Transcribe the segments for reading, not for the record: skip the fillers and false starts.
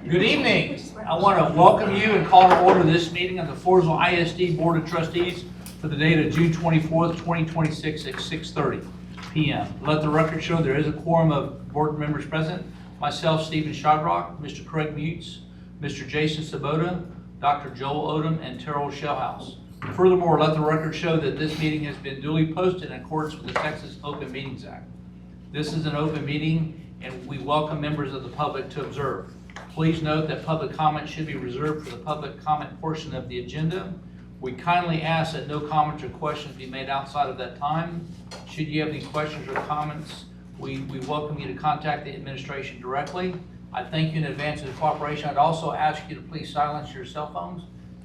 Good evening. I want to welcome you and call to order this meeting of the Floresville ISD Board of Trustees for the date of June 24th, 2026 at 6:30 p.m. Let the record show there is a quorum of board members present. Myself, Stephen Shodrock, Mr. Craig Mutz, Mr. Jason Sabota, Dr. Joel Odom, and Terrell Shellhouse. Furthermore, let the record show that this meeting has been duly posted in accordance with the Texas Open Meetings Act. This is an open meeting and we welcome members of the public to observe. Please note that public comment should be reserved for the public comment portion of the agenda. We kindly ask that no comments or questions be made outside of that time. Should you have any questions or comments, we welcome you to contact the administration directly. I thank you in advance for the cooperation. I'd also ask you to please silence your cell phones,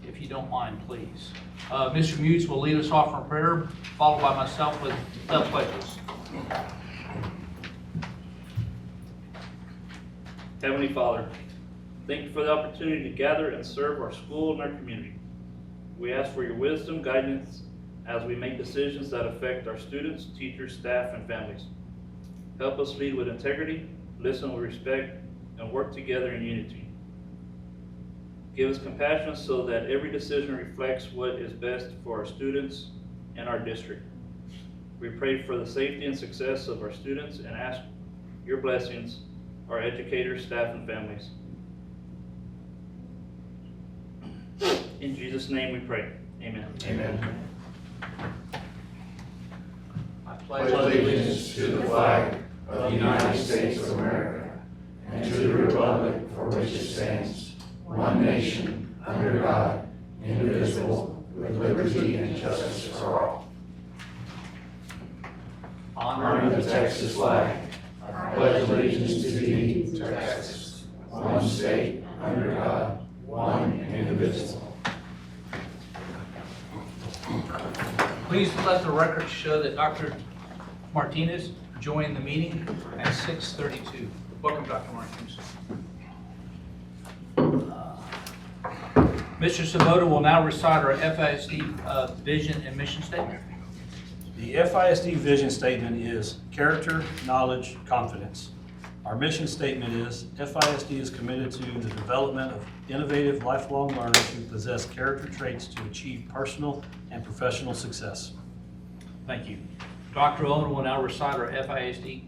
if you don't mind, please. Mr. Mutz will lead us off in prayer, followed by myself with the pledges. Heavenly Father, thank you for the opportunity to gather and serve our school and our community. We ask for your wisdom, guidance, as we make decisions that affect our students, teachers, staff, and families. Help us lead with integrity, listen with respect, and work together in unity. Give us compassion so that every decision reflects what is best for our students and our district. We pray for the safety and success of our students and ask your blessings, our educators, staff, and families. In Jesus' name we pray. Amen. Amen. I Pledge allegiance to the flag of the United States of America and to the republic for which it stands, one nation, under God, indivisible, with liberty and justice for all. Honor the Texas flag. I pledge allegiance to thee, Texas, one state, under God, one indivisible. Please let the record show that Dr. Martinez joined the meeting at 6:32. Welcome, Dr. Martinez. Mr. Sabota will now recite our FISD vision and mission statement. The FISD vision statement is character, knowledge, confidence. Our mission statement is FISD is committed to the development of innovative, lifelong learners who possess character traits to achieve personal and professional success. Thank you. Dr. Owen will now recite our FISD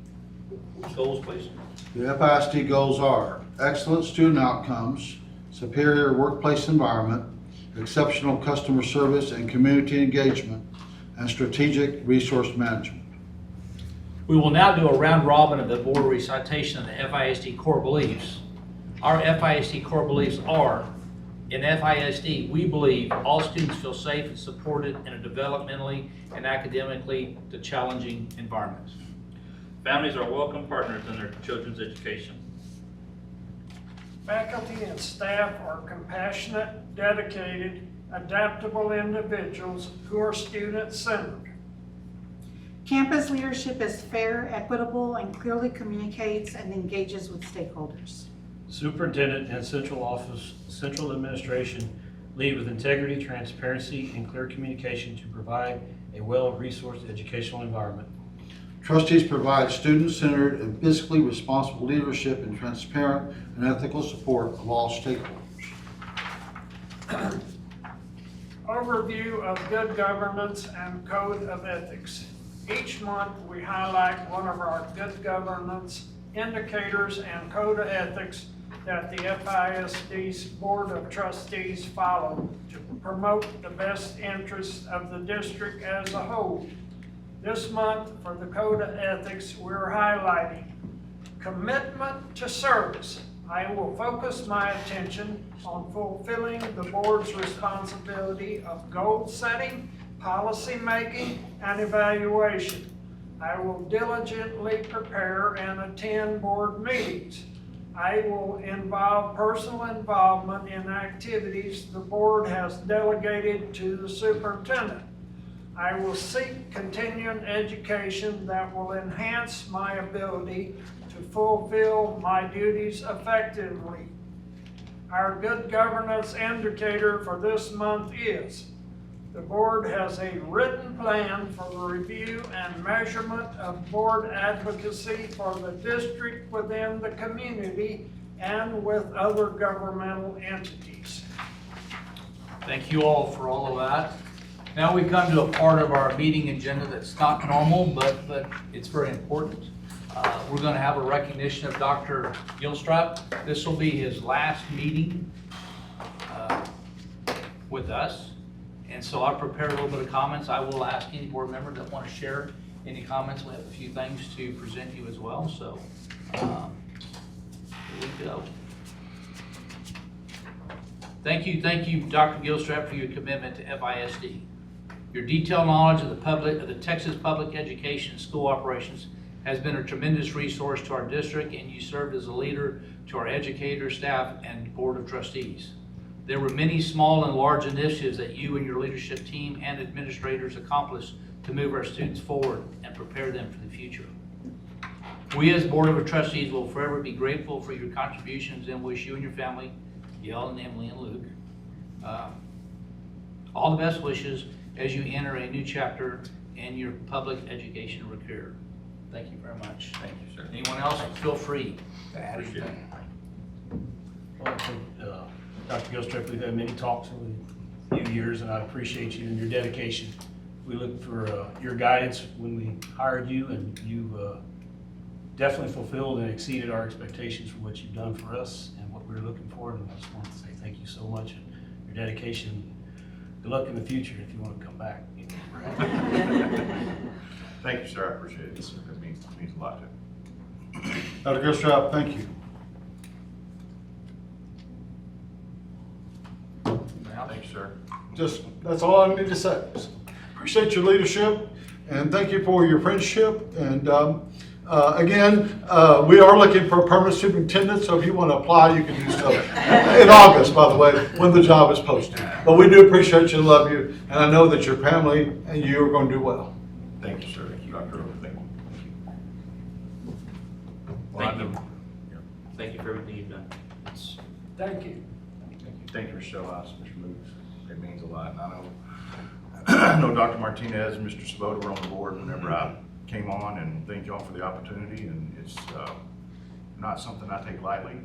goals, please. The FISD goals are excellent student outcomes, superior workplace environment, exceptional customer service and community engagement, and strategic resource management. We will now do a round robin of the board recitation of the FISD core beliefs. Our FISD core beliefs are, in FISD, we believe all students feel safe and supported in a developmentally and academically challenging environment. Families are welcome partners in their children's education. Faculty and staff are compassionate, dedicated, adaptable individuals who are student-centered. Campus leadership is fair, equitable, and clearly communicates and engages with stakeholders. Superintendent and central administration lead with integrity, transparency, and clear communication to provide a well-resourced educational environment. Trustees provide student-centered and fiscally responsible leadership and transparent and ethical support of all stakeholders. Overview of good governance and code of ethics. Each month, we highlight one of our good governance indicators and code of ethics that the FISD's Board of Trustees follow to promote the best interests of the district as a whole. This month, for the code of ethics, we're highlighting commitment to service. I will focus my attention on fulfilling the board's responsibility of goal setting, policy making, and evaluation. I will diligently prepare and attend board meetings. I will involve personal involvement in activities the board has delegated to the superintendent. I will seek continuing education that will enhance my ability to fulfill my duties effectively. Our good governance indicator for this month is the board has a written plan for the review and measurement of board advocacy for the district within the community and with other governmental entities. Thank you all for all of that. Now we come to a part of our meeting agenda that's not normal, but it's very important. We're going to have a recognition of Dr. Gilstrap. This will be his last meeting with us. And so I've prepared a little bit of comments. I will ask any board member that want to share any comments. We have a few things to present you as well. So here we go. Thank you, Dr. Gilstrap, for your commitment to FISD. Your detailed knowledge of the Texas public education and school operations has been a tremendous resource to our district, and you served as a leader to our educators, staff, and board of trustees. There were many small and large initiatives that you and your leadership team and administrators accomplished to move our students forward and prepare them for the future. We as Board of Trustees will forever be grateful for your contributions and wish you and your family, Gail and Emily and Luke, all the best wishes as you enter a new chapter in your public education career. Thank you very much. Thank you, sir. Anyone else, feel free to add anything. Well, I think, Dr. Gilstrap, we've had many talks over the few years, and I appreciate you and your dedication. We look for your guidance when we hired you, and you've definitely fulfilled and exceeded our expectations for what you've done for us and what we were looking for. And I just want to say thank you so much and your dedication. Good luck in the future if you want to come back. Thank you, sir. I appreciate it. It means a lot to me. Dr. Gilstrap, thank you. Thank you, sir. Just, that's all I need to say. Appreciate your leadership and thank you for your friendship. And again, we are looking for a permanent superintendent, so if you want to apply, you can do so in August, by the way, when the job is posted. But we do appreciate you and love you, and I know that your family and you are going to do well. Thank you, sir. Dr. Oak, thank you. Thank you. Thank you for everything you've done. Thank you. Thank you, Mr. Shelhouse, Mr. Luke. It means a lot. And I know Dr. Martinez and Mr. Svoboda were on the board whenever I came on, and thank y'all for the opportunity. And it's not something I take lightly.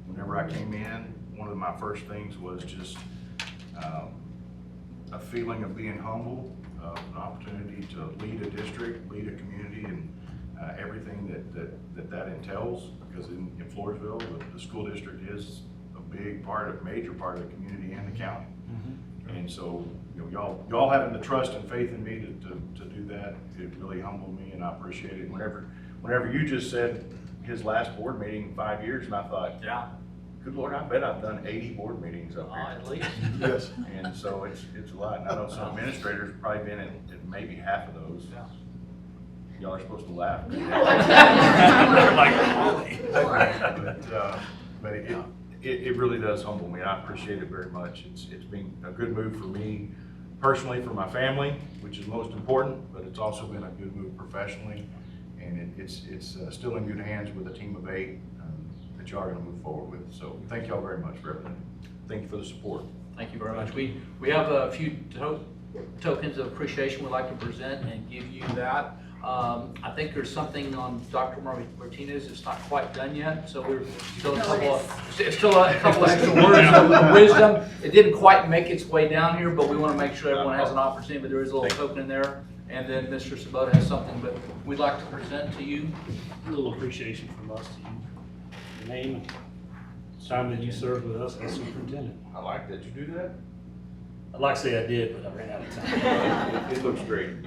Whenever I came in, one of my first things was just a feeling of being humble, an opportunity to lead a district, lead a community, and everything that entails. Because in Floresville, the school district is a major part of the community and the county. Mm-hmm. And so, y'all having the trust and faith in me to do that, it really humbled me, and I appreciate it. Whenever you just said his last board meeting in 5 years, and I thought, Yeah. good Lord, I bet I've done 80 board meetings up here. At least. Yes. And so it's a lot. And I know some administrators have probably been in maybe half of those. Yeah. Y'all are supposed to laugh. But it really does humble me. I appreciate it very much. It's been a good move for me personally, for my family, which is most important, but it's also been a good move professionally. And it's still in good hands with a team of 8 that y'all are going to move forward with. So thank y'all very much for everything. Thank you for the support. Thank you very much. We have a few tokens of appreciation we'd like to present and give you that. I think there's something on Dr. Martinez that's not quite done yet, so we're still a couple extra words of wisdom. It didn't quite make its way down here, but we want to make sure everyone has an opportunity, but there is a little token in there. And then Mr. Svoboda has something, but we'd like to present to you. A little appreciation from us to you. Your name and time that you served with us as superintendent. I like that. You do that? I'd like to say I did, but I ran out of time. It looks great.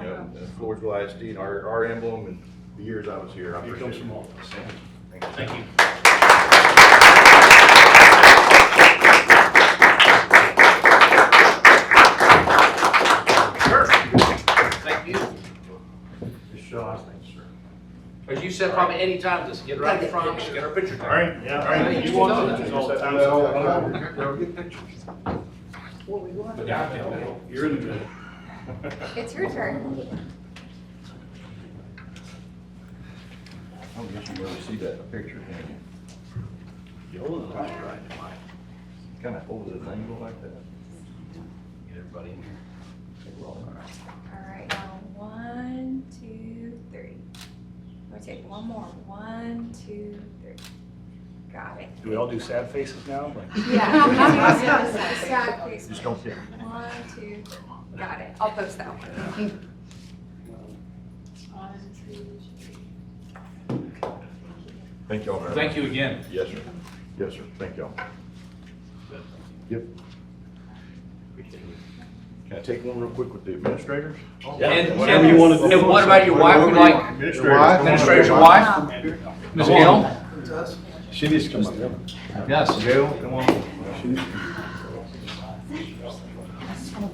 Floresville ISD and our emblem and the years I was here. I Here appreciate comes it. from all of us. Thank you. Thank you. Sure. Thank you. Mr. Shaw, thank you, sir. As you said, probably any time, just get right in front, get our picture taken. All right. Yeah. All right. You You want want to- to all the time? They'll get pictures. You're in the middle. It's your turn. I don't guess you really see that picture, can you? Kind of hold it at an angle like that. Get everybody in here. All right, now 1, 2, 3. We'll take one more. 1, 2, 3. Got it. Do we all do sad faces now? Like, Yeah. Exactly. Just don't care. 1, 2, got it. I'll post that one. Thank y'all very much. Thank you again. Yes, sir. Yes, sir. Thank y'all. Yep. Can I take one real quick with the administrators? Whatever you wanna do. And what about your wife? Would like Administrators. administrator's your wife? Ms. Gill? She needs to come up. Yes. Gail, come on. She needs to come.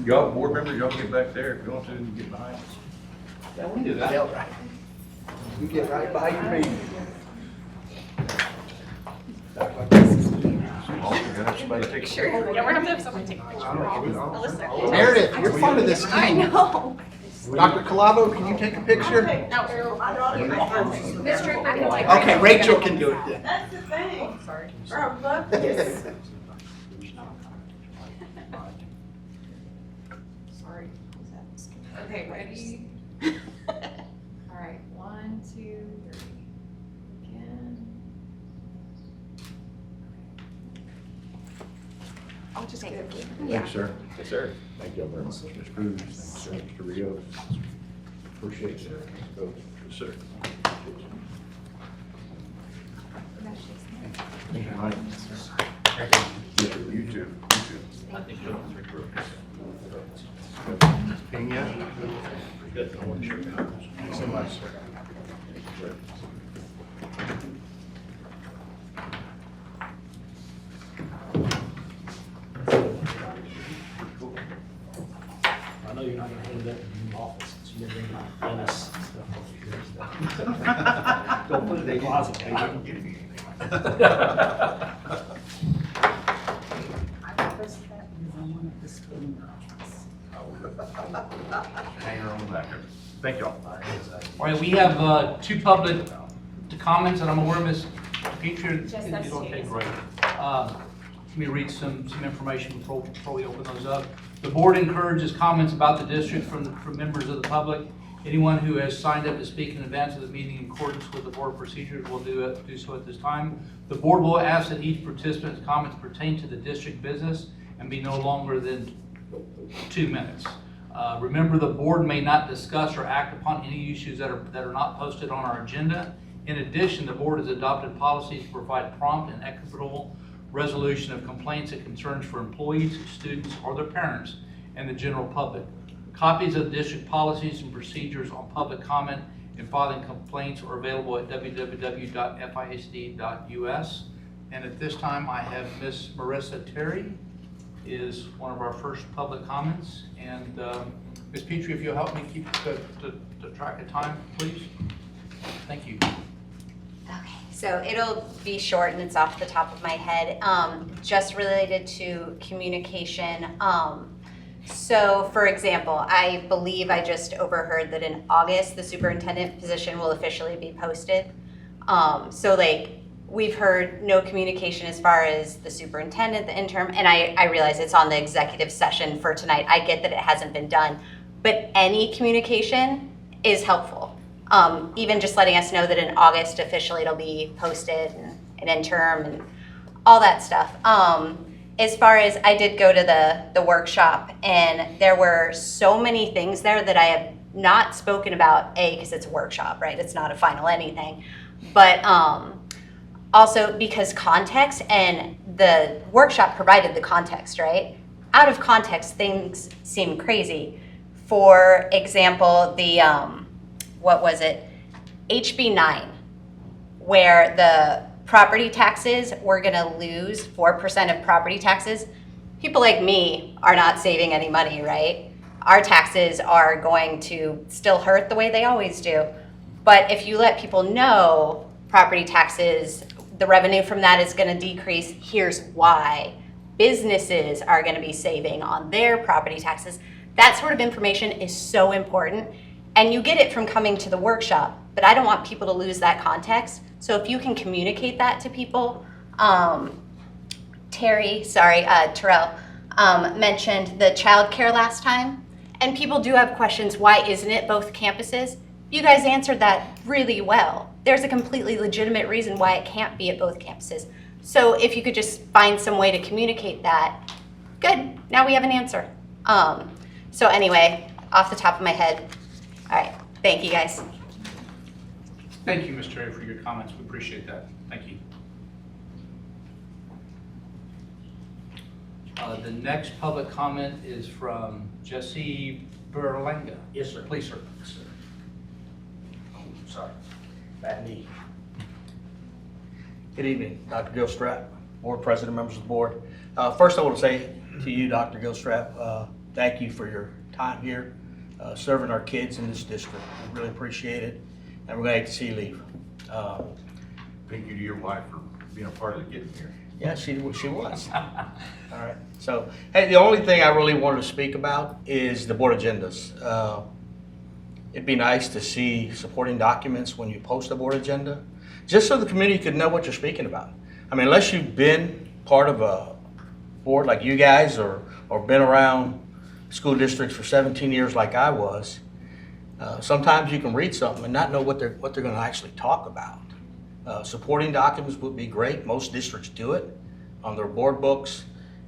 Y'all, board members, y'all get back there if you want to, and get behind us. Yeah, we can do that. You get right by your meeting. Also, you have somebody take a Sure. Yeah, we're gonna have someone take a picture. Alyssa. Meredith, you're part of this I team. know. Dr. Calavo, can you take a picture? Miss Draper can take. Okay, Rachel can do it then. That's the thing. Sorry. I love this. Sorry. Okay, ready? All right, 1, 2, 3. Again. I'll just get it. Yeah. Thanks, sir. Yes, sir. Thank y'all very much. Mr. Cruz, thanks, sir. Mr. Rios. Appreciate it. Yes, sir. Thank you, Mike. Yes, sir. You too. You too. Pena? Good. I want to share that. Thanks so much, sir. I know you're not gonna hand that in the office, so you're gonna bring my Dennis stuff over here. Don't put it in the closet, baby. I requested that because I wanted the spelling girls. Hang her on back there. Thank y'all. All right, we have 2 public comments, and I'm aware, Ms. Petrie. Just those two. Okay, great. Let me read some information before we open those up. The board encourages comments about the district from members of the public. Anyone who has signed up to speak in advance of the meeting in accordance with the board procedures will do so at this time. The board will ask that each participant's comments pertain to the district business and be no longer than 2 minutes. Remember, the board may not discuss or act upon any issues that are not posted on our agenda. In addition, the board has adopted policies to provide prompt and equitable resolution of complaints and concerns for employees, students, or their parents, and the general public. Copies of district policies and procedures on public comment and filing complaints are available at www.fisd.us. And at this time, I have Miss Marissa Terry is one of our first public comments. And Ms. Petrie, if you'll help me keep the track of time, please. Thank you. Okay, so it'll be short and it's off the top of my head, just related to communication. So for example, I believe I just overheard that in August, the superintendent position will officially be posted. So like, we've heard no communication as far as the superintendent, the interim, and I realize it's on the executive session for tonight. I get that it hasn't been done, but any communication is helpful. Even just letting us know that in August officially it'll be posted and an interim and all that stuff. As far as I did go to the workshop, and there were so many things there that I have not spoken about, because it's a workshop, right? It's not a final anything. But also because context, and the workshop provided the context, right? Out of context, things seem crazy. For example, the, what was it? HB 9, where the property taxes, we're gonna lose 4% of property taxes. People like me are not saving any money, right? Our taxes are going to still hurt the way they always do. But if you let people know property taxes, the revenue from that is gonna decrease, here's why. Businesses are gonna be saving on their property taxes. That sort of information is so important. And you get it from coming to the workshop, but I don't want people to lose that context. So if you can communicate that to people, Terrell mentioned the childcare last time, and people do have questions, why isn't it both campuses? You guys answered that really well. There's a completely legitimate reason why it can't be at both campuses. So if you could just find some way to communicate that, good, now we have an answer. So anyway, off the top of my head, all right, thank you guys. Thank you, Ms. Terry, for your comments. We appreciate that. Thank you. The next public comment is from Jesse Berlanga. Yes, sir. Please, sir. Yes, sir. Oh, sorry, bad knee. Good evening, Dr. Gilstrap, board president, members of the board. First, I want to say to you, Dr. Gilstrap, thank you for your time here, serving our kids in this district. We really appreciate it, and we're glad to see you leave. Thank you to your wife for being a part of getting here. Yeah, she was. All right. So, hey, the only thing I really wanted to speak about is the board agendas. It'd be nice to see supporting documents when you post a board agenda, just so the community could know what you're speaking about. I mean, unless you've been part of a board like you guys or been around school districts for 17 years like I was, sometimes you can read something and not know what they're going to actually talk about. Supporting documents would be great. Most districts do it on their board books,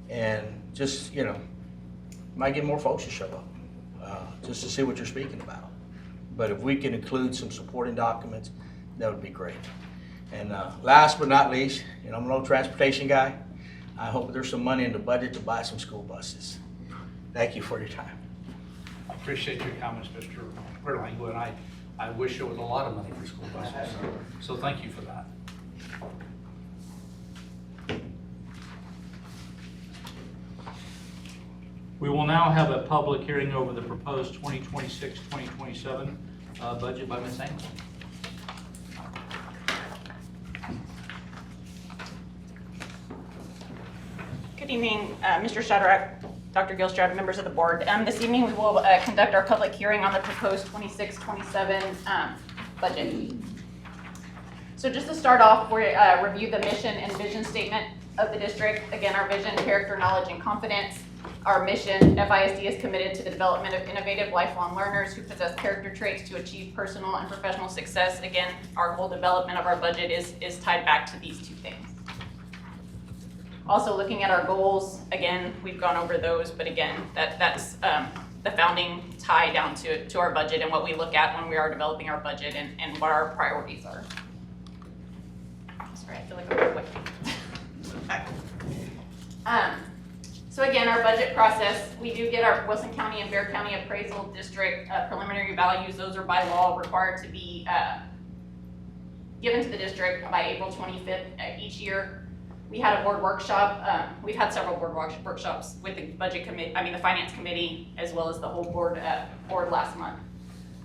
and just, you know, might get more folks to show up just to see what you're speaking about. But if we can include some supporting documents, that would be great. And last but not least, you know, I'm an old transportation guy. I hope there's some money in the budget to buy some school buses. Thank you for your time. I appreciate your comments, Mr. Berlanga, and I wish there was a lot of money for school buses. So thank you for that. We will now have a public hearing over the proposed 2026-2027 budget by Ms. Engel. Good evening, Mr. Shadrack, Dr. Gilstrap, members of the board. This evening we will conduct our public hearing on the proposed 26-27 budget. So just to start off, we review the mission and vision statement of the district. Again, our vision, character, knowledge, and confidence. Our mission, FISD is committed to the development of innovative lifelong learners who possess character traits to achieve personal and professional success. Again, our whole development of our budget is tied back to these two things. Also looking at our goals, again, we've gone over those, but again, that's the founding tie down to our budget and what we look at when we are developing our budget and what our priorities are. Sorry, I feel like I'm quick. So again, our budget process, we do get our Wilson County and Bexar County Appraisal District preliminary values. Those are by law required to be given to the district by April 25th each year. We had a board workshop. We've had several board workshops with the budget committee, the finance committee, as well as the whole board last month.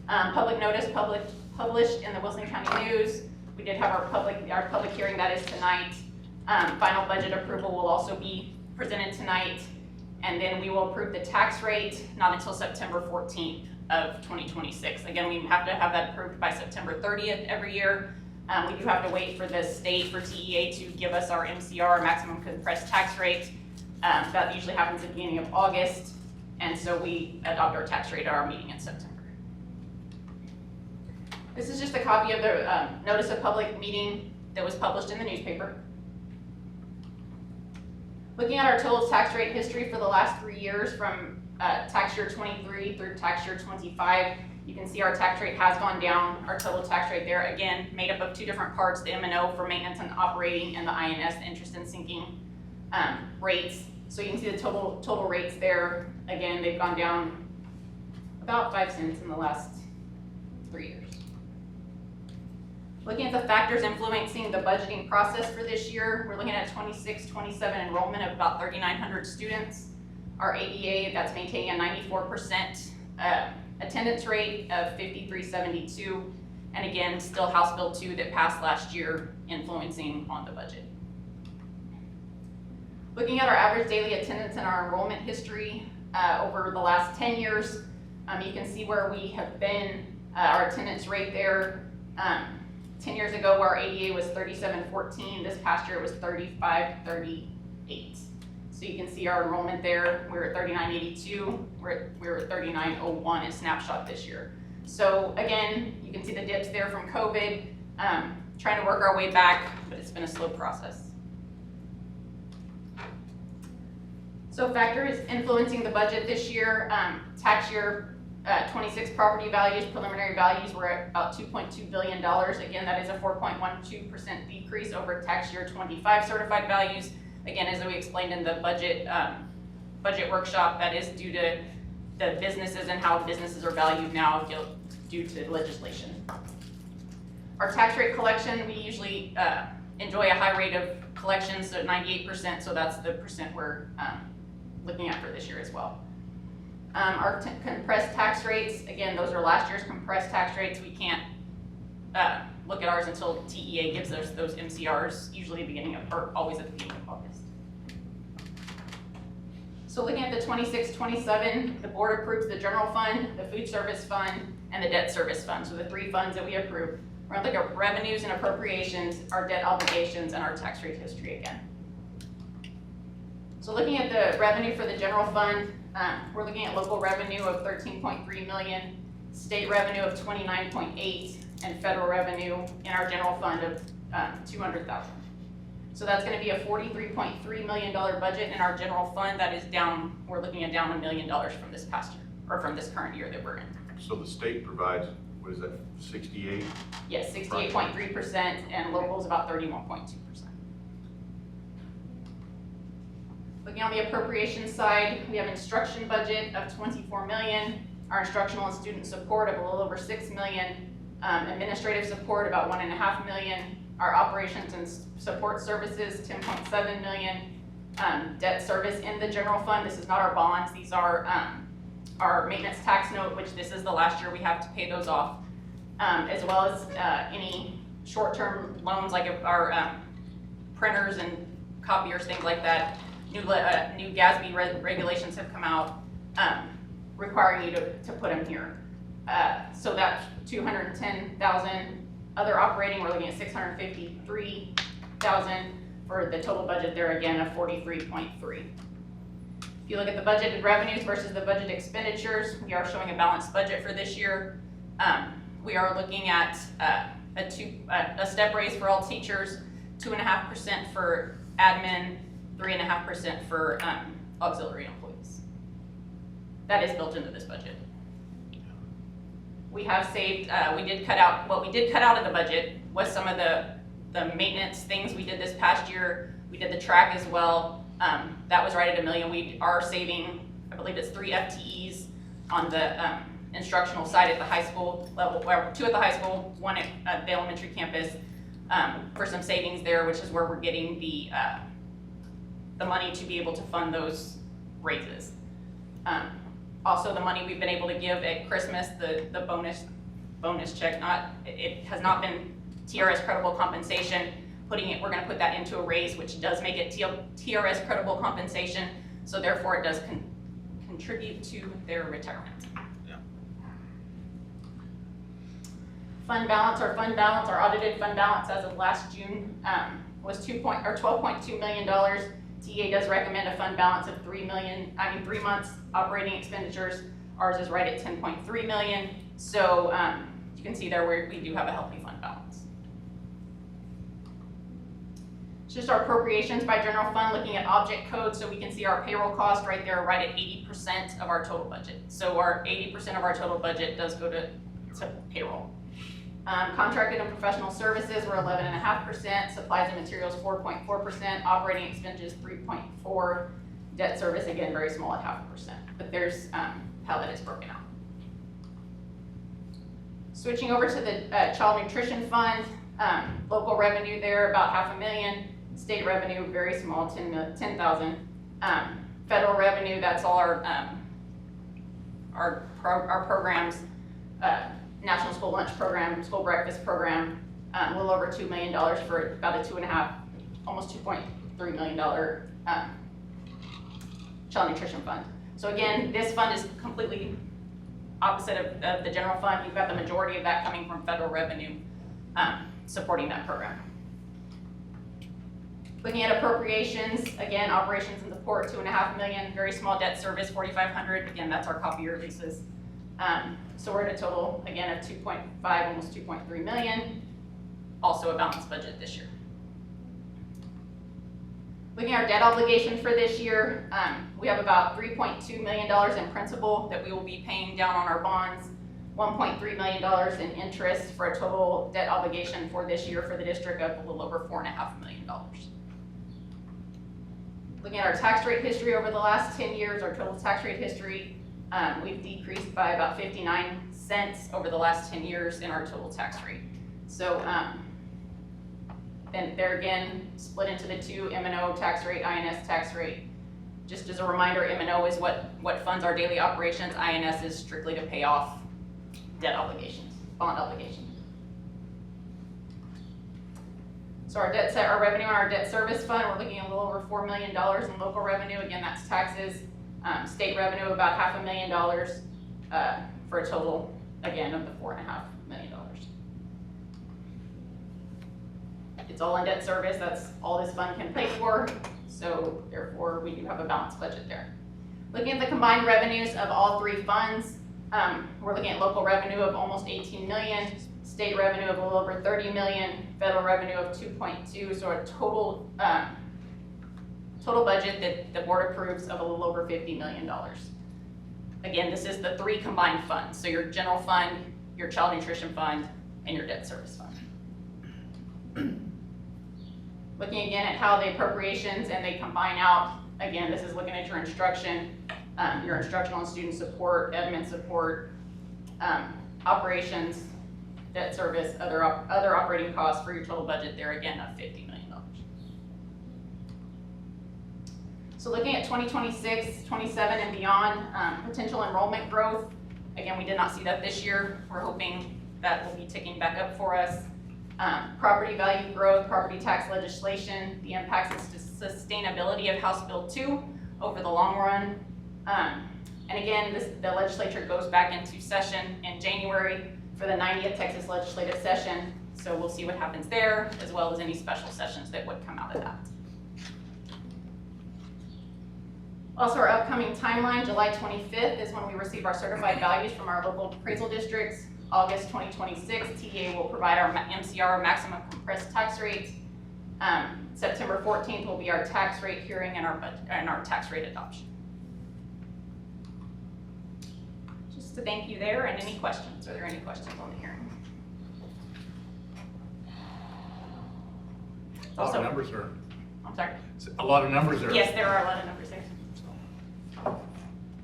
Public notice published in the Wilson County News. We did have our public hearing that is tonight. Final budget approval will also be presented tonight, and then we will approve the tax rate not until September 14th of 2026. Again, we have to have that approved by September 30th every year. We do have to wait for the state, for TEA, to give us our MCR, our maximum compressed tax rate. That usually happens at the beginning of August, and so we adopt our tax rate at our meeting in September. This is just a copy of the notice of public meeting that was published in the newspaper. Looking at our total tax rate history for the last 3 years, from tax year 23 through tax year 25, you can see our tax rate has gone down. Our total tax rate there, again, made up of two different parts, the M&O for maintenance and operating, and the INS, the interest and sinking rates. So you can see the total rates there. Again, they've gone down about 5 cents in the last 3 years. Looking at the factors influencing the budgeting process for this year, we're looking at 26-27 enrollment of about 3,900 students. Our ADA, that's maintaining a 94% attendance rate of 5372, and again, still House Bill 2 that passed last year influencing on the budget. Looking at our average daily attendance and our enrollment history over the last 10 years, you can see where we have been, our attendance rate there. 10 years ago, our ADA was 3714. This past year, it was 3538. So you can see our enrollment there. We were at 3982. We were at 3901 in snapshot this year. So again, you can see the dips there from COVID, trying to work our way back, but it's been a slow process. So factors influencing the budget this year, tax year 26 property values, preliminary values were at about $2.2 billion. Again, that is a 4.12% decrease over tax year 25 certified values. Again, as we explained in the budget workshop, that is due to the businesses and how businesses are valued now due to legislation. Our tax rate collection, we usually enjoy a high rate of collection, so 98%, so that's the percent we're looking at for this year as well. Our compressed tax rates, again, those are last year's compressed tax rates. We can't look at ours until TEA gives us those MCRs, usually beginning of, or always at the beginning of August. So looking at the 26-27, the board approves the general fund, the food service fund, and the debt service fund. So the three funds that we approve. We're gonna look at revenues and appropriations, our debt obligations, and our tax rate history again. So looking at the revenue for the general fund, we're looking at local revenue of $13.3 million, state revenue of $29.8, and federal revenue in our general fund of $200,000. So that's going to be a $43.3 million budget in our general fund. That is down, we're looking at down $1 million from this past year, or from this current year that we're in. So the state provides, what is that, 68? Yes, 68.3%, and local is about 31.2%. Looking on the appropriations side, we have instruction budget of $24 million, our instructional and student support of a little over $6 million, administrative support about $1.5 million, our operations and support services $10.7 million, debt service in the general fund. This is not our bonds, these are our maintenance tax note, which this is the last year we have to pay those off, as well as any short-term loans like our printers and copiers, things like that. New GASB regulations have come out requiring you to put them here. So that's $210,000. Other operating, we're looking at $653,000 for the total budget there again of $43.3. If you look at the budgeted revenues versus the budget expenditures, we are showing a balanced budget for this year. We are looking at a step raise for all teachers, 2.5% for admin, 3.5% for auxiliary employees. That is built into this budget. We have saved, what we did cut out of the budget was some of the maintenance things we did this past year. We did the track as well. That was right at $1 million. We are saving, I believe it's 3 FTEs on the instructional side at the high school level, well, 2 at the high school, 1 at the elementary campus, for some savings there, which is where we're getting the money to be able to fund those raises. Also, the money we've been able to give at Christmas, the bonus check, it has not been TRS credible compensation. We're going to put that into a raise, which does make it TRS credible compensation. So therefore, it does contribute to their retirement. Yeah. Fund balance, our audited fund balance as of last June was $12.2 million. TA does recommend a fund balance of 3 months operating expenditures. Ours is right at 10.3 million. So you can see there we do have a healthy fund balance. It's just our appropriations by general fund, looking at object codes, so we can see our payroll cost right there, right at 80% of our total budget. So our 80% of our total budget does go to payroll. Contracted and professional services were 11.5%, supplies and materials 4.4%, operating expenses 3.4%, debt service again very small at 0.5%. But there's how that is broken out. Switching over to the child nutrition fund, local revenue there about $500,000, state revenue very small, $10,000. Federal revenue, that's all our programs. National School Lunch Program, School Breakfast Program, a little over $2 million for about a almost $2.3 million child nutrition fund. So again, this fund is completely opposite of the general fund. You've got the majority of that coming from federal revenue supporting that program. Looking at appropriations, again, operations and support $2.5 million, very small debt service $4,500. Again, that's our copier leases. So we're at a total, again, of 2.5, almost 2.3 million. Also a balanced budget this year. Looking at our debt obligations for this year, we have about $3.2 million in principal that we will be paying down on our bonds, $1.3 million in interest, for a total debt obligation for this year for the district of a little over $4.5 million. Looking at our tax rate history over the last 10 years, our total tax rate history, we've decreased by about 59 cents over the last 10 years in our total tax rate. So then there again, split into the two, M&O tax rate, INS tax rate. Just as a reminder, M&O is what funds our daily operations. INS is strictly to pay off debt obligations, bond obligations. So our revenue on our debt service fund, we're looking at a little over $4 million in local revenue. Again, that's taxes. State revenue about $500,000 for a total, again, of the $4.5 million. It's all in debt service. That's all this fund can pay for. So therefore, we do have a balanced budget there. Looking at the combined revenues of all three funds, we're looking at local revenue of almost 18 million, state revenue of a little over 30 million, federal revenue of 2.2, so a total budget that the board approves of a little over $50 million. Again, this is the three combined funds, so your general fund, your child nutrition fund, and your debt service fund. Looking again at how the appropriations and they combine out, again, this is looking at your instruction, your instructional and student support, admin support, operations, debt service, other operating costs for your total budget there, again, of $50 million. So looking at 2026, 27 and beyond, potential enrollment growth, again, we did not see that this year. We're hoping that will be ticking back up for us. Property value growth, property tax legislation, the impacts and sustainability of House Bill 2 over the long run. And again, the legislature goes back into session in January for the 90th Texas legislative session. So we'll see what happens there, as well as any special sessions that would come out of that. Also, our upcoming timeline, July 25th is when we receive our certified values from our local appraisal districts. August 2026, TA will provide our MCR, maximum compressed tax rate. September 14th will be our tax rate hearing and our tax rate adoption. Just to thank you there, and any questions? Are there any questions on the hearing? A lot of numbers there. I'm sorry? A lot of numbers there. Yes, there are a lot of numbers there.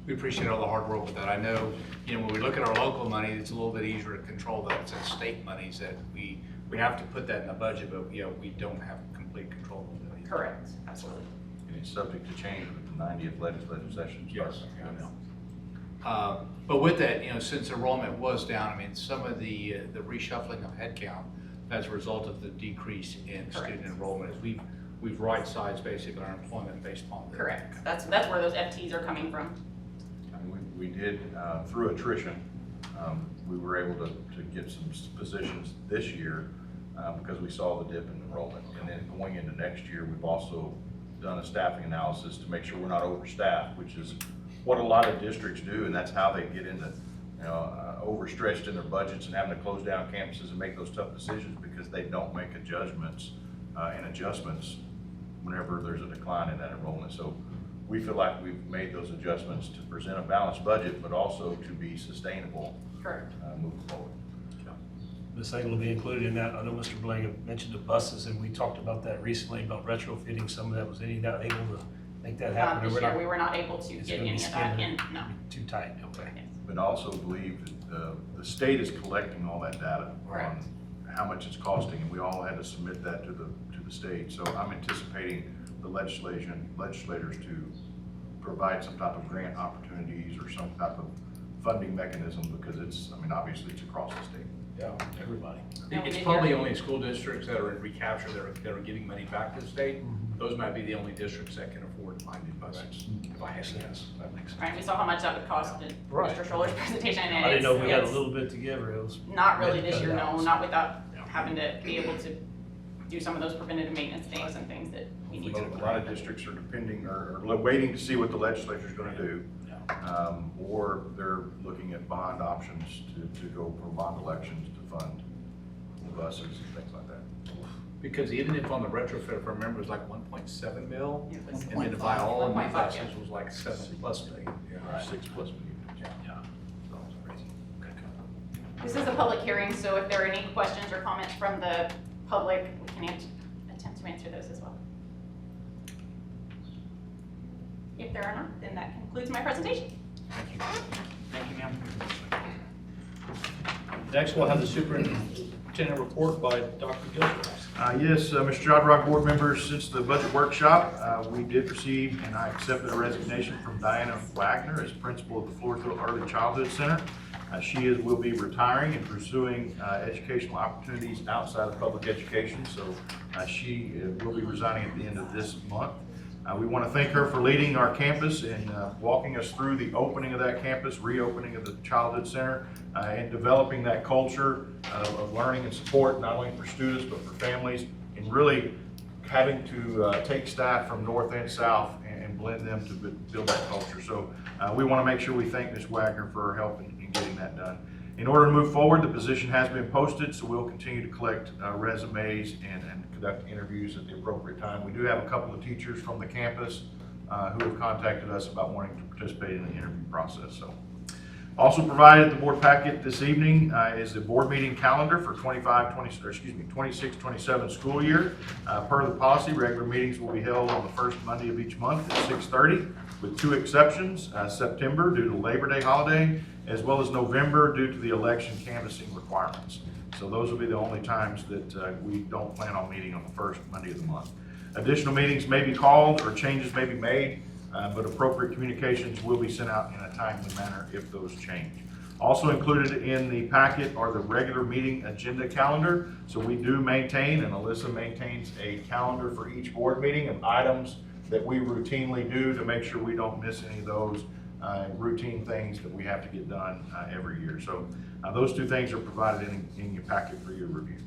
We appreciate all the hard work with that. I know, when we look at our local money, it's a little bit easier to control that. It's state monies that we have to put that in the budget, but we don't have complete control of it. Correct, absolutely. And it's subject to change with the 90th legislative session. Yes, I know. But with that, since enrollment was down, some of the reshuffling of headcount as a result of the decrease in student enrollment is we've right-sized basically our employment based upon that. Correct. That's where those FTs are coming from. We did, through attrition, we were able to get some positions this year because we saw the dip in enrollment. And then going into next year, we've also done a staffing analysis to make sure we're not overstaffed, which is what a lot of districts do, and that's how they get into overstretched in their budgets and having to close down campuses and make those tough decisions because they don't make adjustments whenever there's a decline in that enrollment. So we feel like we've made those adjustments to present a balanced budget, but also to be sustainable. Correct. Moving forward. Ms. Engel will be included in that. I know Mr. Blank mentioned the buses, and we talked about that recently, about retrofitting some of that. Was any not able to make that happen? This year, we were not able to It's get gonna be any of that in, no. Too tight, okay. But I also believe that the state is collecting all that data on how much it's costing, and we all had to submit that to the state. So I'm anticipating the legislators to provide some type of grant opportunities or some type of funding mechanism because obviously it's across the state. Yeah, everybody. It's probably only school districts that are in recapture that are giving money back to the state. Those might be the only districts that can afford to buy new buses, if I had to guess. That makes sense. Right, we saw how much that would cost in Mr. Schuller's presentation. And I didn't know if we had a it's little bit to give, or it was. not really this year, no, not without having to be able to do some of those preventative maintenance things and things that we need to. A lot of districts are depending or waiting to see what the legislature's going to do. or they're looking at bond options to go for bond elections to fund the buses and things like that. Because even if on the retrofit, if I remember, it was like 1.7 mil, It was and then to buy all of the new 1.5, buses yeah. was like 7+ million. Right. 6+ million. Yeah. So it's crazy. Okay. This is a public hearing, so if there are any questions or comments from the public, we can attempt to answer those as well. If there are not, then that concludes my presentation. Thank you. Thank you, ma'am. Next, we'll have the superintendent report by Dr. Gilchrist. Yes, Mr. Jodrock, board members, since the budget workshop, we did receive and I accepted a resignation from Diana Wagner as principal of the Floresville Early Childhood Center. She will be retiring and pursuing educational opportunities outside of public education, so she will be resigning at the end of this month. We want to thank her for leading our campus and walking us through the opening of that campus, reopening of the Childhood Center, and developing that culture of learning and support, not only for students, but for families, and really having to take staff from north and south and blend them to build that culture. So we want to make sure we thank Ms. Wagner for her help in getting that done. In order to move forward, the position has been posted, so we'll continue to collect resumes and conduct interviews at the appropriate time. We do have a couple of teachers from the campus who have contacted us about wanting to participate in the interview process. So, also provided the board packet this evening is the board meeting calendar for 26-27 school year. Per the policy, regular meetings will be held on the first Monday of each month at 6:30, with 2 exceptions: September due to Labor Day holiday, as well as November due to the election canvassing requirements. So those will be the only times that we don't plan on meeting on the first Monday of the month. Additional meetings may be called or changes may be made, but appropriate communications will be sent out in a timely manner if those change. Also included in the packet are the regular meeting agenda calendar. So we do maintain, and Alyssa maintains, a calendar for each board meeting of items that we routinely do to make sure we don't miss any of those routine things that we have to get done every year. So those 2 things are provided in your packet for your review.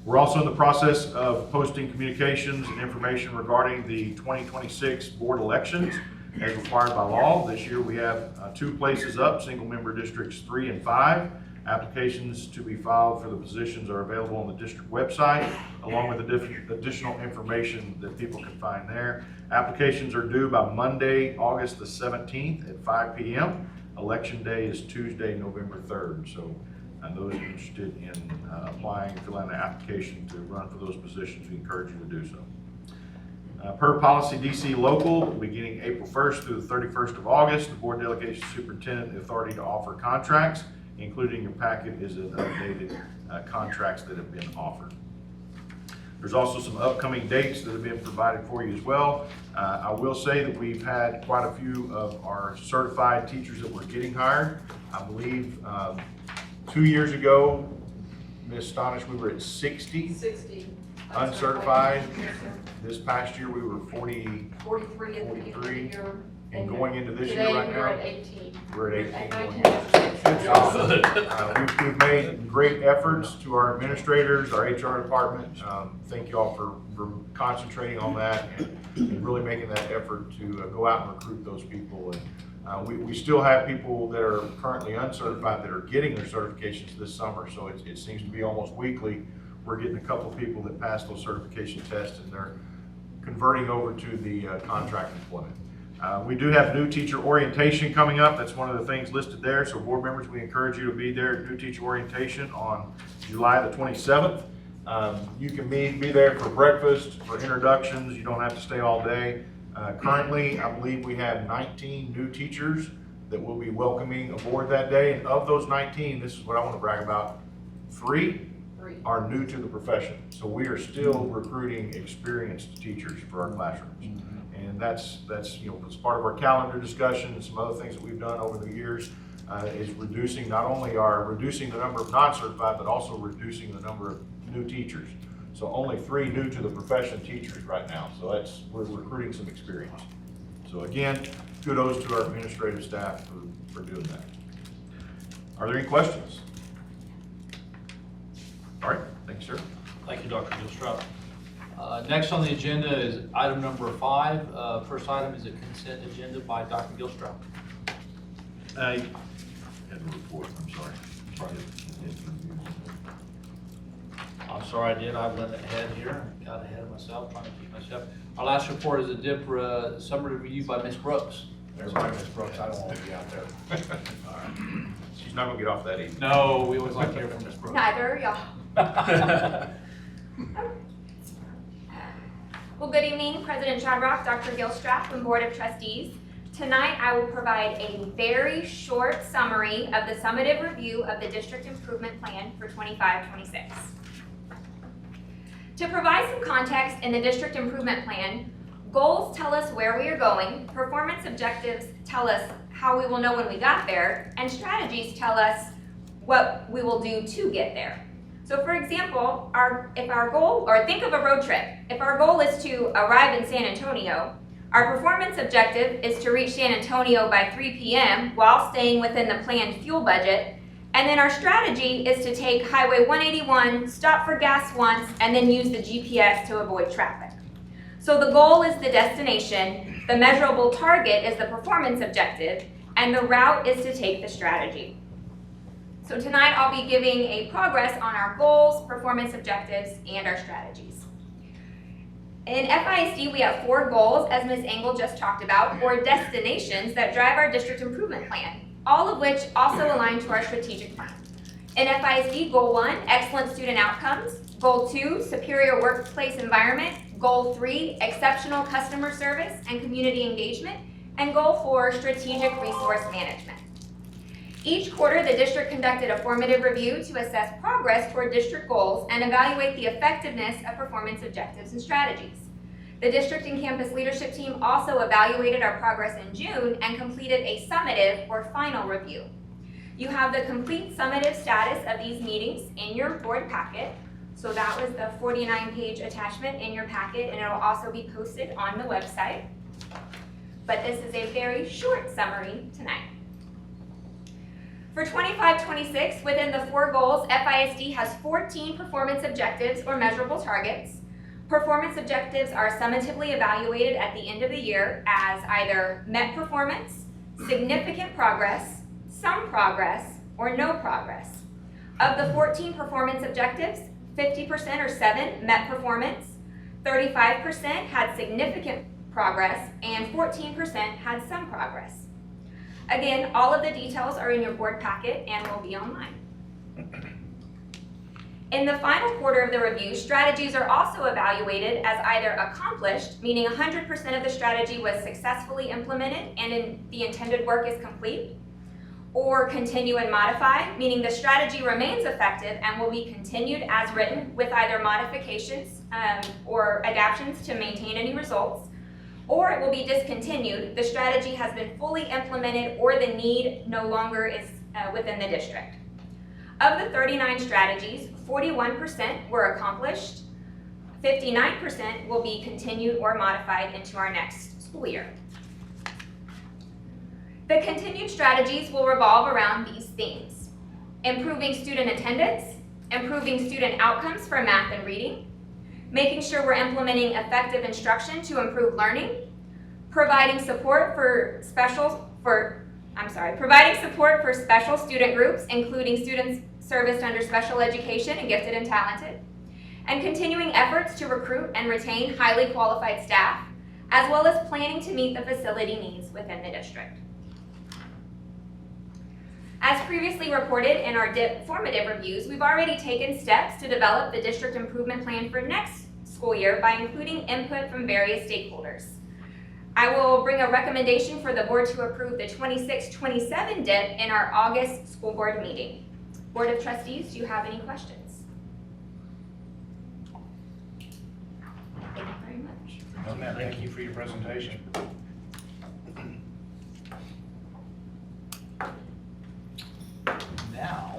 We're also in the process of posting communications and information regarding the 2026 board elections as required by law. This year we have 2 places up, single member districts 3 and 5. Applications to be filed for the positions are available on the district website, along with additional information that people can find there. Applications are due by Monday, August the 17th at 5 p.m. Election day is Tuesday, November 3rd. So those interested in applying, filling out an application to run for those positions, we encourage you to do so. Per policy DC local, beginning April 1st through the 31st of August, the board delegates the superintendent the authority to offer contracts. Included in your packet is an updated contracts that have been offered. There's also some upcoming dates that have been provided for you as well. I will say that we've had quite a few of our certified teachers that were getting hired. I believe 2 years ago, Ms. Stonish, we were at 60 uncertified. This past year we were 43 at the beginning of the year. And going into this year Today, right we're now, at 18. we're at 18. At going 19 in. yesterday. Good job. We've made great efforts to our administrators, our HR department. Thank you all for concentrating on that and really making that effort to go out and recruit those people. And we still have people that are currently uncertified that are getting their certifications this summer. So it seems to be almost weekly. We're getting a couple of people that pass those certification tests and they're converting over to the contract employment. We do have new teacher orientation coming up. That's one of the things listed there. So board members, we encourage you to be there at new teacher orientation on July the 27th. You can be there for breakfast, for introductions. You don't have to stay all day. Currently, I believe we have 19 new teachers that will be welcoming aboard that day. And of those 19, this is what I want to brag about, 3 are new to the profession. So we are still recruiting experienced teachers for our classrooms. And that's as part of our calendar discussion and some other things that we've done over the years is reducing reducing the number of non-certified, but also reducing the number of new teachers. So only 3 new to the profession teachers right now. So we're recruiting some experience. So again, kudos to our administrative staff for doing that. Are there any questions? All right, thank you, sir. Thank you, Dr. Gilstrap. Next on the agenda is item number 5. First item is a consent agenda by Dr. Gilstrap. Had a report, I'm sorry. I'm sorry I did, I went ahead here, got ahead of myself, trying to keep myself. Our last report is a DIP summary review by Ms. Brooks. Sorry, Ms. Brooks, I don't want to be out there. All right. She's not gonna get off that easy. No, we always like to hear from Ms. Brooks. Neither are y'all. Well, good evening, President Shadrock, Dr. Gilstrap, and Board of Trustees. Tonight, I will provide a very short summary of the summative review of the District Improvement Plan for 25-26. To provide some context in the District Improvement Plan, goals tell us where we are going, performance objectives tell us how we will know when we got there, and strategies tell us what we will do to get there. So for example, if our goal, or think of a road trip, if our goal is to arrive in San Antonio, our performance objective is to reach San Antonio by 3 p.m. while staying within the planned fuel budget, and then our strategy is to take Highway 181, stop for gas once, and then use the GPS to avoid traffic. So the goal is the destination, the measurable target is the performance objective, and the route is to take the strategy. So tonight I'll be giving a progress on our goals, performance objectives, and our strategies. In FISD, we have 4 goals, as Ms. Engel just talked about, or destinations that drive our district improvement plan, all of which also align to our strategic plan. In FISD, Goal 1, excellent student outcomes. Goal 2, superior workplace environment. Goal 3, exceptional customer service and community engagement. And Goal 4, strategic resource management. Each quarter, the district conducted a formative review to assess progress toward district goals and evaluate the effectiveness of performance objectives and strategies. The district and campus leadership team also evaluated our progress in June and completed a summative or final review. You have the complete summative status of these meetings in your board packet. So that was the 49-page attachment in your packet, and it will also be posted on the website. But this is a very short summary tonight. For 25-26, within the 4 goals, FISD has 14 performance objectives or measurable targets. Performance objectives are summatively evaluated at the end of the year as either met performance, significant progress, some progress, or no progress. Of the 14 performance objectives, 50% or 7 met performance, 35% had significant progress, and 14% had some progress. Again, all of the details are in your board packet and will be online. In the final quarter of the review, strategies are also evaluated as either accomplished, meaning 100% of the strategy was successfully implemented and the intended work is complete, or continue and modify, meaning the strategy remains effective and will be continued as written with either modifications or adaptations to maintain any results, or it will be discontinued. The strategy has been fully implemented or the need no longer is within the district. Of the 39 strategies, 41% were accomplished, 59% will be continued or modified into our next school year. The continued strategies will revolve around these themes: improving student attendance, improving student outcomes for math and reading, making sure we're implementing effective instruction to improve learning, providing support for special student groups, including students serviced under special education and gifted and talented, and continuing efforts to recruit and retain highly qualified staff, as well as planning to meet the facility needs within the district. As previously reported in our DIP formative reviews, we've already taken steps to develop the district improvement plan for next school year by including input from various stakeholders. I will bring a recommendation for the board to approve the 26-27 DIP in our August school board meeting. Board of Trustees, do you have any questions? Thank you very much. Thank you for your presentation. Now,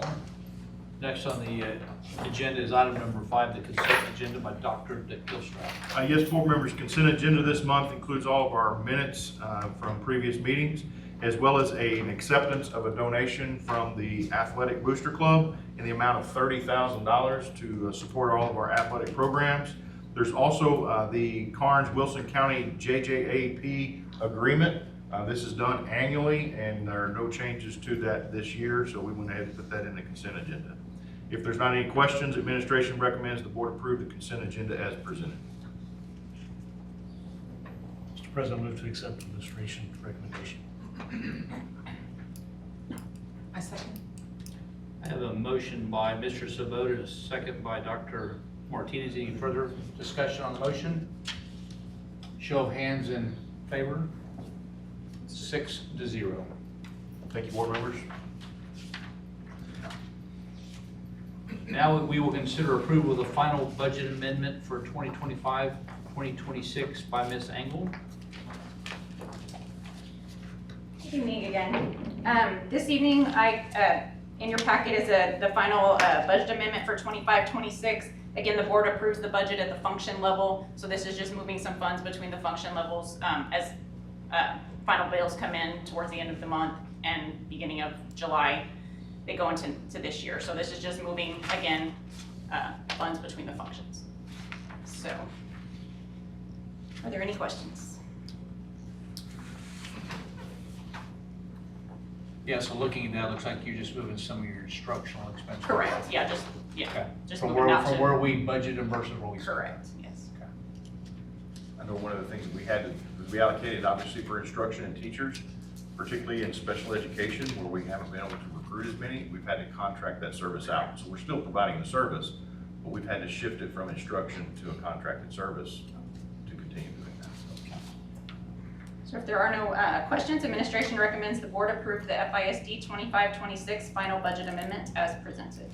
next on the agenda is item number 5, the consent agenda by Dr. Gilstrap. Yes, board members, consent agenda this month includes all of our minutes from previous meetings, as well as an acceptance of a donation from the Athletic Booster Club in the amount of $30,000 to support all of our athletic programs. There's also the Karnes-Wilson County JJAP agreement This is done annually, and there are no changes to that this year, so we went ahead and put that in the consent agenda. If there's not any questions, administration recommends the board approve the consent agenda as presented. Mr. President, I move to accept the administration recommendation. I second. I have a motion by Mr. Sabota, and a second by Dr. Martinez. Any further discussion on the motion? Show of hands in favor. 6-0. Thank you, board members. Now we will consider approval of the final budget amendment for 2025-2026 by Ms. Engel. Good evening again. This evening, in your packet is the final budget amendment for 25-26. Again, the board approves the budget at the function level, so this is just moving some funds between the function levels as final bills come in towards the end of the month and beginning of July. They go into this year, so this is just moving, again, funds between the functions. So, are there any questions? Yeah, so looking at that, looks like you're just moving some of your instructional expenses. Correct, yeah, just From moving out where we budgeted versus where we spent. Correct, yes. Okay. I know one of the things that we had to, we allocated obviously for instruction and teachers, particularly in special education where we haven't been able to recruit as many, we've had to contract that service out. So we're still providing the service, but we've had to shift it from instruction to a contracted service to continue doing that. So if there are no questions, administration recommends the board approve the FISD 25-26 final budget amendment as presented.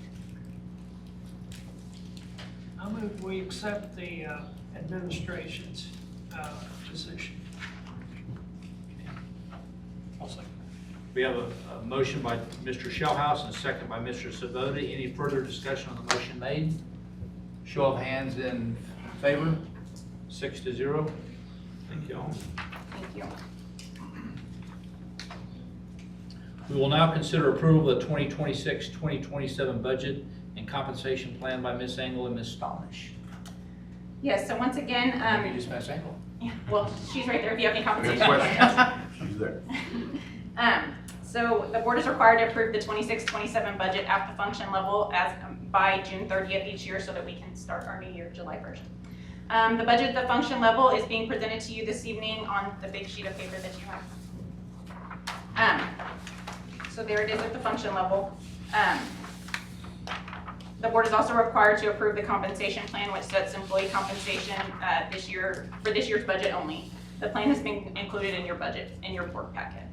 I move we accept the administration's position. I'll second. We have a motion by Mr. Shellhouse and a second by Mr. Sabota. Any further discussion on the motion made? Show of hands in favor. 6-0. Thank you all. Thank you. We will now consider approval of the 2026-2027 budget and compensation plan by Ms. Engel and Ms. Stonish. Yes, so once again, Maybe just Ms. Engel. yeah, well, she's right there if you have any We have compensation. questions. She's there. So the board is required to approve the 26-27 budget at the function level as by June 30th each year so that we can start our new year, July 1st. The budget at the function level is being presented to you this evening on the big sheet of paper that you have. So there it is at the function level. The board is also required to approve the compensation plan, which sets employee compensation this year for this year's budget only. The plan has been included in your budget, in your board packet.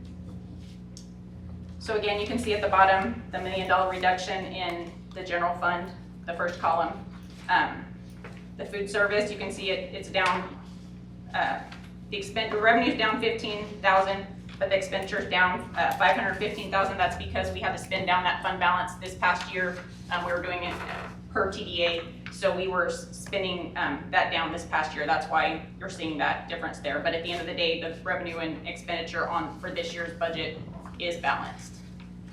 So again, you can see at the bottom, the $1 million reduction in the general fund, the first column. The food service, you can see it's down, the revenue's down 15,000, but the expenditure's down 515,000. That's because we had to spend down that fund balance this past year. We were doing it per TDA, so we were spending that down this past year. That's why you're seeing that difference there. But at the end of the day, the revenue and expenditure for this year's budget is balanced.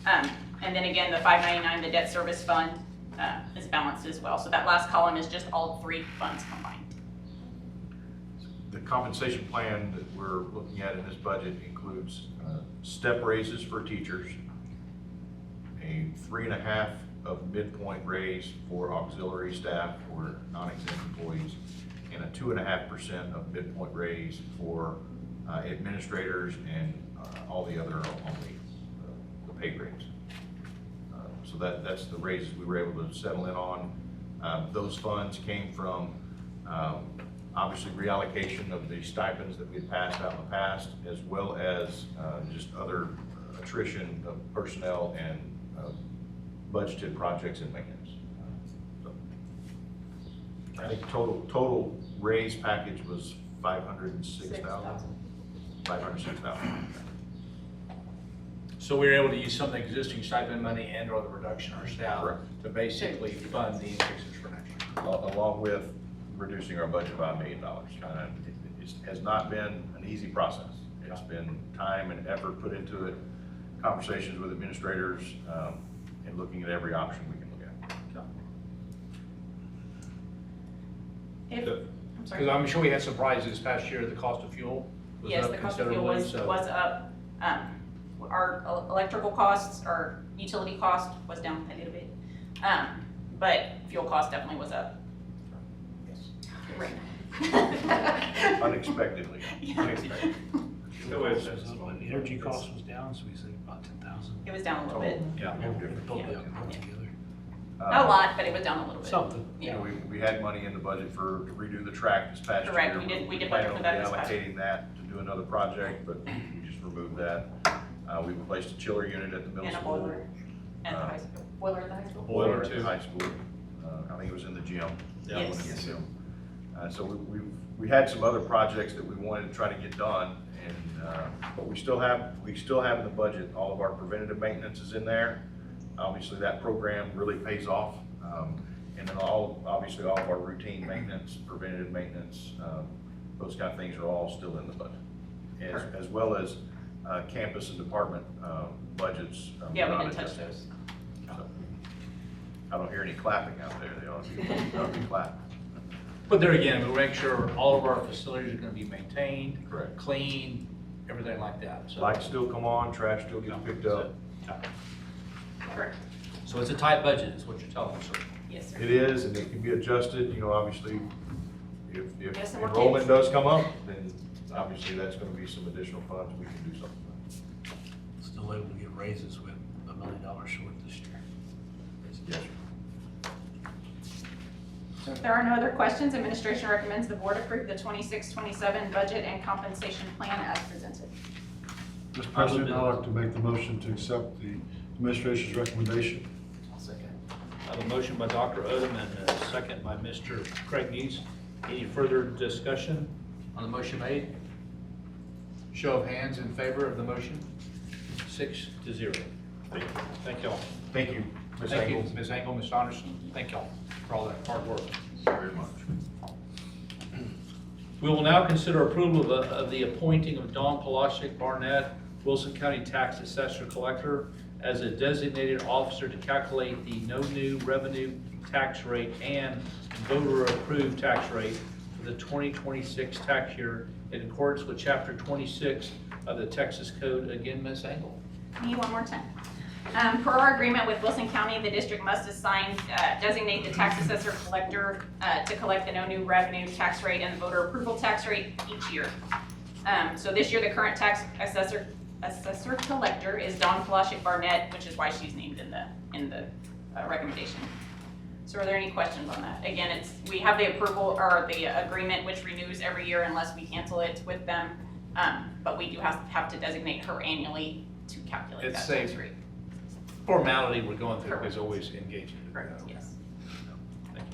And then again, the 599, the debt service fund, is balanced as well. So that last column is just all three funds combined. The compensation plan that we're looking at in this budget includes step raises for teachers, a 3.5 of midpoint raise for auxiliary staff or non-exempt employees, and a 2.5% of midpoint raise for administrators and all the other on the pay grades. So that's the raises we were able to settle in on. Those funds came from obviously reallocation of the stipends that we had passed out in the past, as well as just other attrition of personnel and budgeted projects and maintenance. So I think total raise package was 506,000. 506,000. So we were able to use some of the existing stipend money and or the reduction in our staff Correct. to basically fund the increases for next year. Along with reducing our budget by $1 million. It has not been an easy process. It's been time and effort put into it, conversations with administrators, and looking at every option we can look at. I'm sorry. Because I'm sure we had some rises this past year, the cost of fuel. was Yes, up the cost of fuel considerably, was so. up. Our electrical costs, our utility cost was down a little bit. But fuel cost definitely was up. Right. Unexpectedly. Unexpected. The energy cost was down, so we saved about 10,000. It was down a little bit. Yeah. Together. Not a lot, but it was down a little bit. Something. You know, we had money in the budget to redo the track this past year. Correct, we did budget for that this past year. Allocating that to do another project, but we just removed that. We replaced a chiller unit at the middle And a school. boiler at the high school. Boiler at the high school? Boiler at the high school. I think it was in the gym. That one in the Yes. gym. So we had some other projects that we wanted to try to get done, and but we still have in the budget, all of our preventative maintenance is in there. Obviously, that program really pays off. And then obviously all of our routine maintenance, preventative maintenance, those kind of things are all still in the budget. As well as campus and department budgets. Yeah, we not didn't touch adjusted. those. So, I don't hear any clapping out there. They ought to be clapping. But there again, we'll make sure all of our facilities are gonna be maintained. Correct. Clean, everything like that, so. Lights still come on, trash still gets picked up. Correct. So it's a tight budget, is what you're telling us, sir. Yes, sir. It is, and it can be adjusted, you know, obviously, if Yes, and we're enrollment kids. does come up, then obviously that's gonna be some additional funds we can do something with. Still able to get raises with $1 million short this year. Yes, sir. So if there are no other questions, administration recommends the board approve the 26-27 budget and compensation plan as presented. Mr. President, I'd like to make the motion to accept the administration's recommendation. I have a motion by Dr. Odom and a second by Mr. Craig Neese. Any further discussion on the motion made? Show of hands in favor of the motion? 6-0. Thank y'all. Thank you, Ms. Thank you, Engels. Ms. Engel, Ms. Anderson. Thank y'all for all that hard work. Very much. We will now consider approval of the appointing of Dawn Polashek Barnett, Wilson County Tax Assessor Collector, as a designated officer to calculate the no new revenue tax rate and voter-approved tax rate for the 2026 tax year in accordance with Chapter 26 of the Texas Code. Again, Ms. Engel. Me one more time. Per our agreement with Wilson County, the district must designate the tax assessor collector to collect the no new revenue tax rate and the voter approval tax rate each year. So this year, the current tax assessor collector is Dawn Polashek Barnett, which is why she's named in the recommendation. So are there any questions on that? Again, we have the approval or the agreement which renews every year unless we cancel it with them. But we do have to designate her annually to calculate that tax rate. Formality we're going through is always engaging. Correct, yes. Thank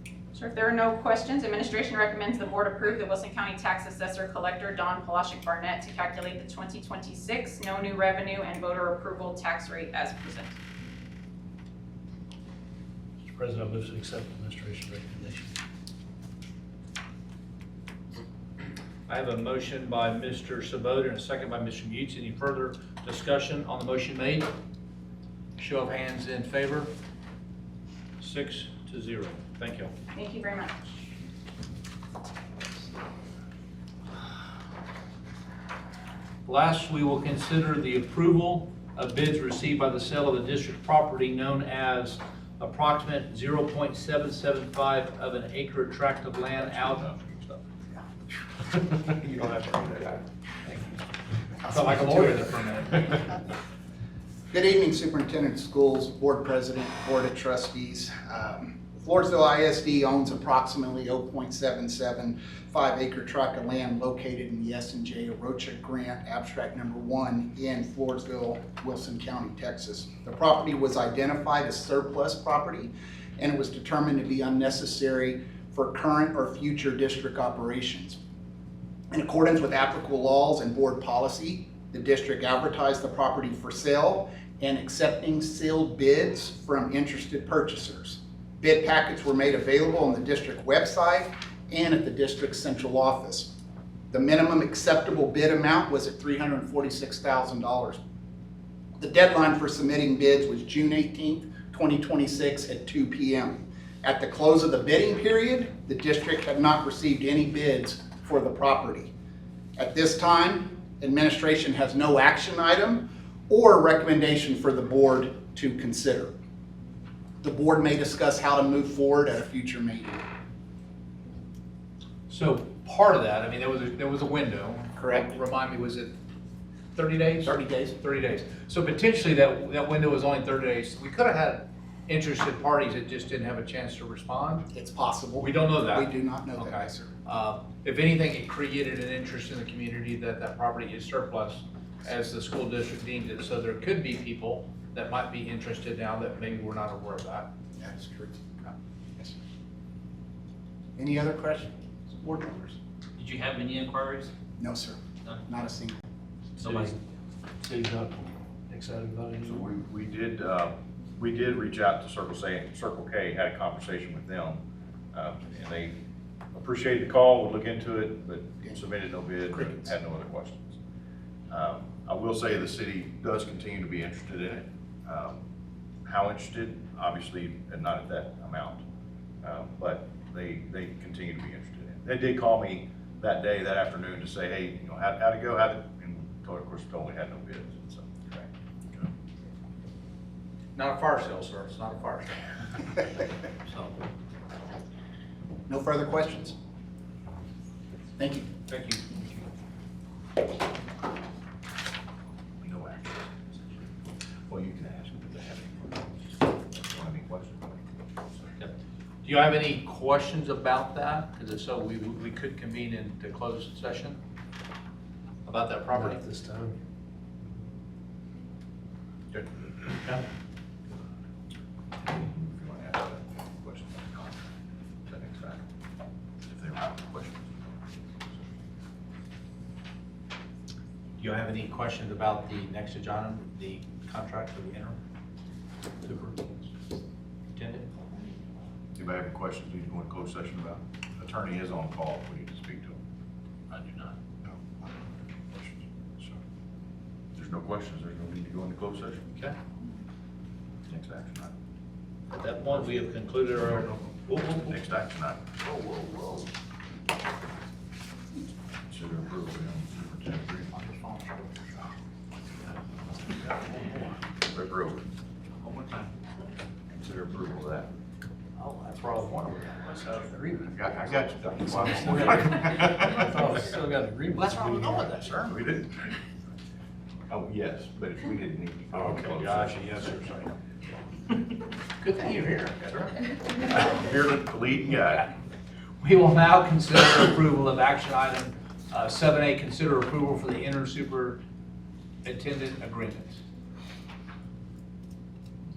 you. So if there are no questions, administration recommends the board approve the Wilson County Tax Assessor Collector Dawn Polashek Barnett to calculate the 2026 no new revenue and voter approval tax rate as presented. Mr. President, I move to accept the administration recommendation. I have a motion by Mr. Sabota and a second by Mr. Yates. Any further discussion on the motion made? Show of hands in favor. 6-0. Thank you. Thank you very much. Last, we will consider the approval of bids received by the sale of the district property known as approximate 0.775 of an acre tract of land out. You don't have to do that. I felt like a lawyer there for a minute. Good evening, Superintendent of Schools, Board President, Board of Trustees. Floresville ISD owns approximately 0.775 acre tract of land located in the S&J Orocha Grant Abstract Number 1 in Floresville, Wilson County, Texas. The property was identified as surplus property, and it was determined to be unnecessary for current or future district operations. In accordance with applicable laws and board policy, the district advertised the property for sale and accepting sealed bids from interested purchasers. Bid packets were made available on the district website and at the district's central office. The minimum acceptable bid amount was at $346,000. The deadline for submitting bids was June 18th, 2026 at 2 p.m. At the close of the bidding period, the district had not received any bids for the property. At this time, administration has no action item or recommendation for the board to consider. The board may discuss how to move forward at a future meeting. So part of that, I mean, there was a window. Correct. Remind me, was it 30 days? 30 days. 30 days. So potentially that window was only 30 days. We could have had interested parties that just didn't have a chance to respond. It's possible. We don't know that. We do not know Okay. that, sir. If anything, it created an interest in the community that that property is surplus as the school district deemed it. So there could be people that might be interested now that maybe we're not aware of that. That is true. Yes, sir. Any other questions, board members? Did you have any inquiries? No, sir. None? Not a single. Somebody, Steve's not excited about it So anymore. we did reach out to Circle K, had a conversation with them, and they appreciated the call, would look into it, but submitted no bid, but had no other questions. I will say the city does continue to be interested in it. How interested? Obviously, not at that amount, but they continue to be interested in it. They did call me that day, that afternoon, to say, hey, how'd it go? And of course, totally had no bids. So. Not a fire sale, sir. It's not a fire sale. So, No further questions? Thank you. thank you. No action. Well, you can ask if they have any questions. Do you have any questions about that? Because if so, we could convene into closed session about that property. Not at this time. Good. If you want to ask questions on the contract, that next time, if they have questions. Do you have any questions about the next agenda, the contract for the interim superintendent? Anybody have any questions need to go into closed session about? Attorney is on call if we need to speak to him. I do not. No. Questions? So, if there's no questions, there's no need to go into closed session. Okay. Next action item. At that point, we have concluded our. Next action item. Consider approval of the superintendent agreement. Rick Road. One more time. Consider approval of that. Oh, that's where I was wondering. I got you, Dr. I thought we still got agreement. Well, that's where I was going with that, sir. We did. Oh, yes, but if we didn't need to. go into closed Gotcha, session. yes, sir. Good thing you're here, sir. Here, the lead guy. We will now consider approval of action item 7A, consider approval for the interim superintendent agreement.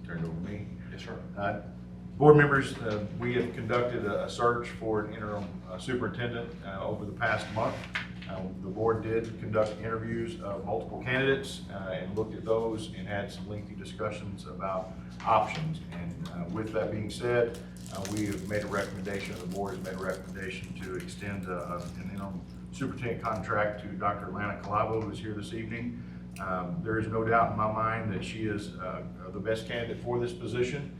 Turn it over to me. Yes, sir. Board members, we have conducted a search for an interim superintendent over the past month. The board did conduct interviews of multiple candidates and looked at those and had some lengthy discussions about options. And with that being said, we have made a recommendation, the board has made a recommendation to extend an interim superintendent contract to Dr. Lana Calavo, who is here this evening. There is no doubt in my mind that she is the best candidate for this position.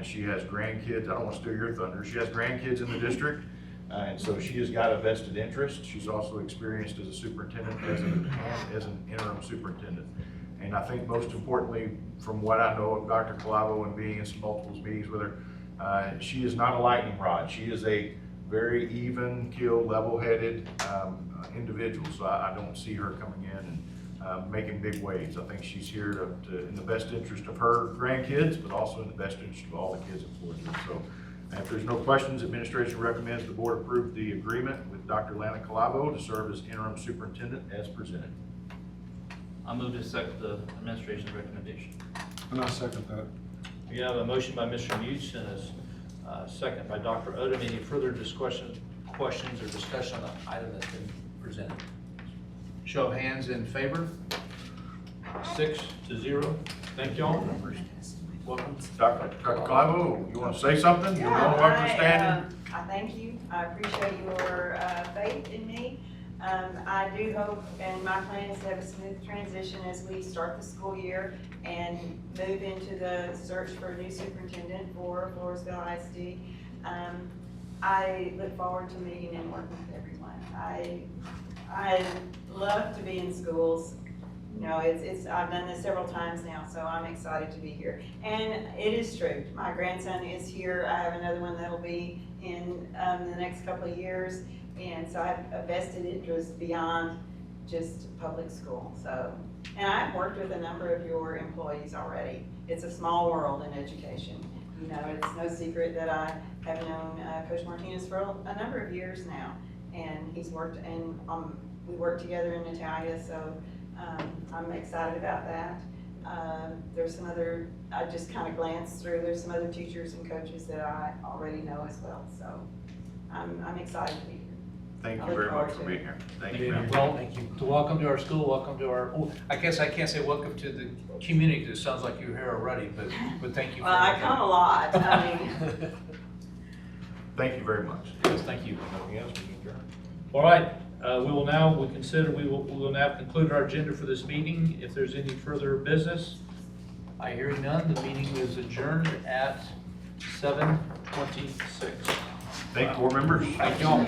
She has grandkids. I don't want to steal your thunder. She has grandkids in the district, and so she has got a vested interest. She's also experienced as a superintendent and as an interim superintendent. And I think most importantly, from what I know of Dr. Calavo and being in some multiple meetings with her, she is not a lightning rod. She is a very even-keeled, level-headed individual. So I don't see her coming in and making big waves. I think she's here to in the best interest of her grandkids, but also in the best interest of all the kids in Floresville. So if there's no questions, administration recommends the board approve the agreement with Dr. Lana Calavo to serve as interim superintendent as presented. I move to accept the administration's recommendation. And I second that. We have a motion by Mr. Mutz and a second by Dr. Odom. Any further questions or discussion on the item that's been presented? Show of hands in favor. 6-0. Thank y'all. Welcome. Dr. Calavo, you want to say something? You're more welcome to stand. I thank you. I appreciate your faith in me. I do hope, and my plan is to have a smooth transition as we start the school year and move into the search for a new superintendent for Floresville ISD. I look forward to meeting and working with everyone. I love to be in schools. You know, I've done this several times now, so I'm excited to be here. And it is true, my grandson is here. I have another one that'll be in the next couple of years. And so I have a vested interest beyond just public school. So, and I've worked with a number of your employees already. It's a small world in education. You know, it's no secret that I have known Coach Martinez for a number of years now. And he's worked, and we work together in Natalia, so I'm excited about that. There's some other, I just kind of glanced through, there's some other teachers and coaches that I already know as well, so I'm excited to be here. Thank I you look very forward much for to being it. here. Thank you, ma'am. Well, to welcome to our school, welcome to our, oh, I guess I can't say welcome to the community, because it sounds like you're here already, but thank you for. Well, I come a lot, I mean. Thank you very much. Yes, thank you. Nothing else, we can adjourn. All right, we will now now conclude our agenda for this meeting. If there's any further business, I hear none. The meeting is adjourned at 7:26. Thank you, board members. Thank you all.